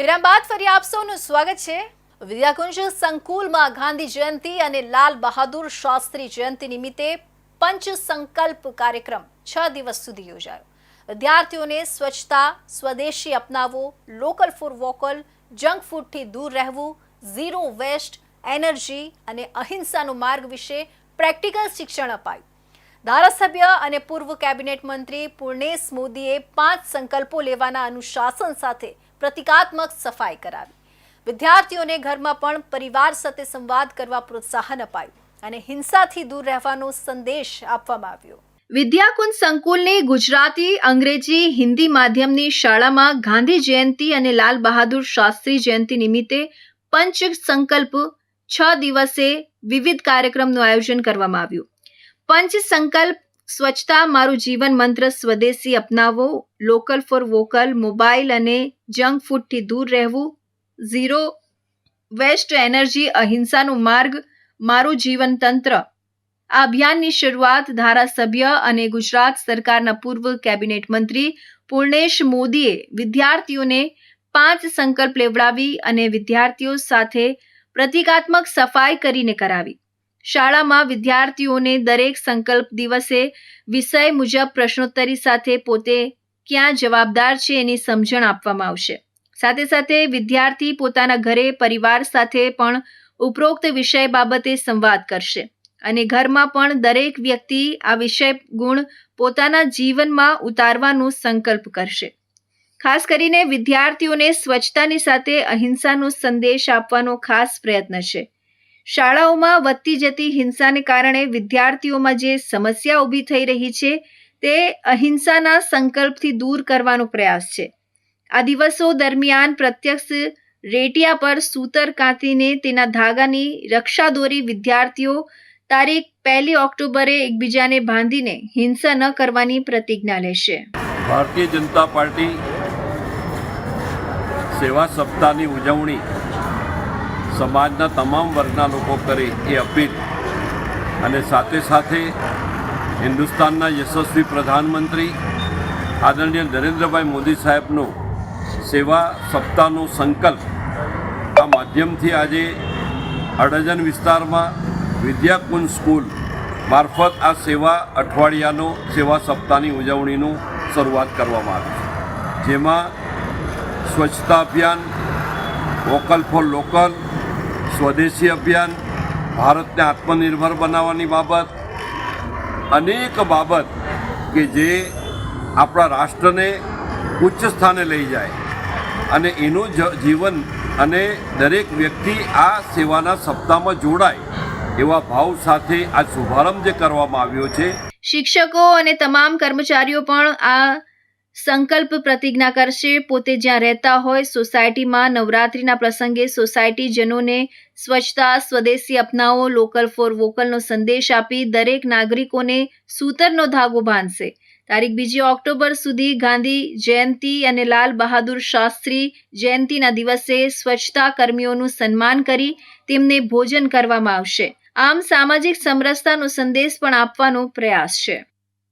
વિરામ બાદ ફરી આપ સૌનું સ્વાગત છે। વિદ્યાકુંજ સંકુલમાં ગાંધી જયંતિ અને લાલ બહાદુર શાસ્ત્રી જયંતિ નિમિત્તે પંચ સંકલ્પ કાર્યક્રમ 6 દિવસ સુધી યોજાયો। વિદ્યાર્થીઓને સ્વચ્છતા, સ્વદેશી અપનાવો, લોકલ ફોર વોકલ, જંક ફૂડથી દૂર રહેવું, ઝીરો વેસ્ટ, એનર્જી અને અહિંસાનો માર્ગ વિશે પ્રેક્ટિકલ શિક્ષણ અપાયું। ધારાસભ્ય અને પૂર્વ કેબિનેટ મંત્રી પૂર્ણેશ મોદીએ 5 સંકલ્પો લેવાના અનુશાસન સાથે પ્રતિકાત્મક સફાઈ કરાવી। વિદ્યાર્થીઓને ઘરમાં પણ પરિવાર સાથે સંવાદ કરવા પ્રોત્સાહન અપાયું અને હિંસાથી દૂર રહેવાનો સંદેશ આપવામાં આવ્યો। વિદ્યાકુંજ સંકુલની ગુજરાતી, અંગ્રેજી, હિન્દી માધ્યમની શાળામાં ગાંધી જયંતિ અને લાલ બહાદુર શાસ્ત્રી જયંતિ નિમિત્તે પંચ સંકલ્પ 6 દિવસે વિવિધ કાર્યક્રમનું આયોજન કરવામાં આવ્યું। પંચ સંકલ્પ: સ્વચ્છતા મારું જીવન મંત્ર, સ્વદેશી અપનાવો, લોકલ ફોર વોકલ, મોબાઈલ અને જંક ફૂડથી દૂર રહેવું, ઝીરો વેસ્ટ, એનર્જી, અહિંસાનો માર્ગ, મારું જીવન તંત્ર। આ અભિયાનની શરૂઆત ધારાસભ્ય અને ગુજરાત સરકારના પૂર્વ કેબિનેટ મંત્રી પૂર્ણેશ મોદીએ વિદ્યાર્થીઓને 5 સંકલ્પ લેવડાવી અને વિદ્યાર્થીઓ સાથે પ્રતિકાત્મક સફાઈ કરીને કરાવી। શાળામાં વિદ્યાર્થીઓને દરેક સંકલ્પ દિવસે વિષય મુજબ પ્રશ્નોત્તરી સાથે પોતે ક્યાં જવાબદાર છે એની સમજણ આપવામાં આવશે। સાથે સાથે વિદ્યાર્થી પોતાના ઘરે પરિવાર સાથે પણ ઉપરોક્ત વિષય બાબતે સંવાદ કરશે અને ઘરમાં પણ દરેક વ્યક્તિ આ વિષય ગુણ પોતાના જીવનમાં ઉતારવાનો સંકલ્પ કરશે। ખાસ કરીને વિદ્યાર્થીઓને સ્વચ્છતાની સાથે અહિંસાનો સંદેશ આપવાનો ખાસ પ્રયત્ન છે। શાળાઓમાં વધતી જતી હિંસાને કારણે વિદ્યાર્થીઓમાં જે સમસ્યા ઊભી થઈ રહી છે તે અહિંસાના સંકલ્પથી દૂર કરવાનો પ્રયાસ છે। આ દિવસો દરમિયાન પ્રત્યક્ષ રેટિયા પર સૂતર કાંતીને તેના ધાગાની રક્ષા દોરી વિદ્યાર્થીઓ તારીખ 1 ઓક્ટોબરે એકબીજાને બાંધીને હિંસા ન કરવાની પ્રતિજ્ઞા લેશે। ભારતીય જનતા પાર્ટી સેવા સપ્તાહની ઉજવણી સમાજના તમામ વર્ગના લોકો કરે એ અપીલ અને સાથે સાથે હિન્દુસ્તાનના યશસ્વી પ્રધાનમંત્રી આદરણીય નરેન્દ્રભાઈ મોદી સાહેબનો સેવા સપ્તાહનો સંકલ્પ આ માધ્યમથી આજે અડજણ વિસ્તારમાં વિદ્યાકુંજ સ્કૂલ મારફત આ સેવા અઠવાડિયાનો સેવા સપ્તાહની ઉજવણીનું શરૂઆત કરવામાં આવી છે, જેમાં સ્વચ્છતા અભિયાન, વોકલ ફોર લોકલ, સ્વદેશી અભિયાન, ભારતને આત્મનિર્ભર બનાવવાની બાબત, અનેક બાબત કે જે આપણા રાષ્ટ્રને ઉચ્ચ સ્થાને લઈ જાય અને એનું જીવન અને દરેક વ્યક્તિ આ સેવાના સપ્તાહમાં જોડાય એવા ભાવ સાથે આ શુભારંભ જે કરવામાં આવ્યો છે। શિક્ષકો અને તમામ કર્મચારીઓ પણ આ સંકલ્પ પ્રતિજ્ઞા કરશે। પોતે જ્યાં રહેતા હોય સોસાયટીમાં નવરાત્રિના પ્રસંગે સોસાયટીજનોને સ્વચ્છતા, સ્વદેશી અપનાવો, લોકલ ફોર વોકલનો સંદેશ આપી દરેક નાગરિકોને સૂતરનો ધાગો બાંધશે। તારીખ 2 ઓક્ટોબર સુધી ગાંધી જયંતિ અને લાલ બહાદુર શાસ્ત્રી જયંતિના દિવસે સ્વચ્છતા કર્મીઓનું સન્માન કરી તેમને ભોજન કરવામાં આવશે। આમ સામાજિક સમરસતાનો સંદેશ પણ આપવાનો પ્રયાસ છે।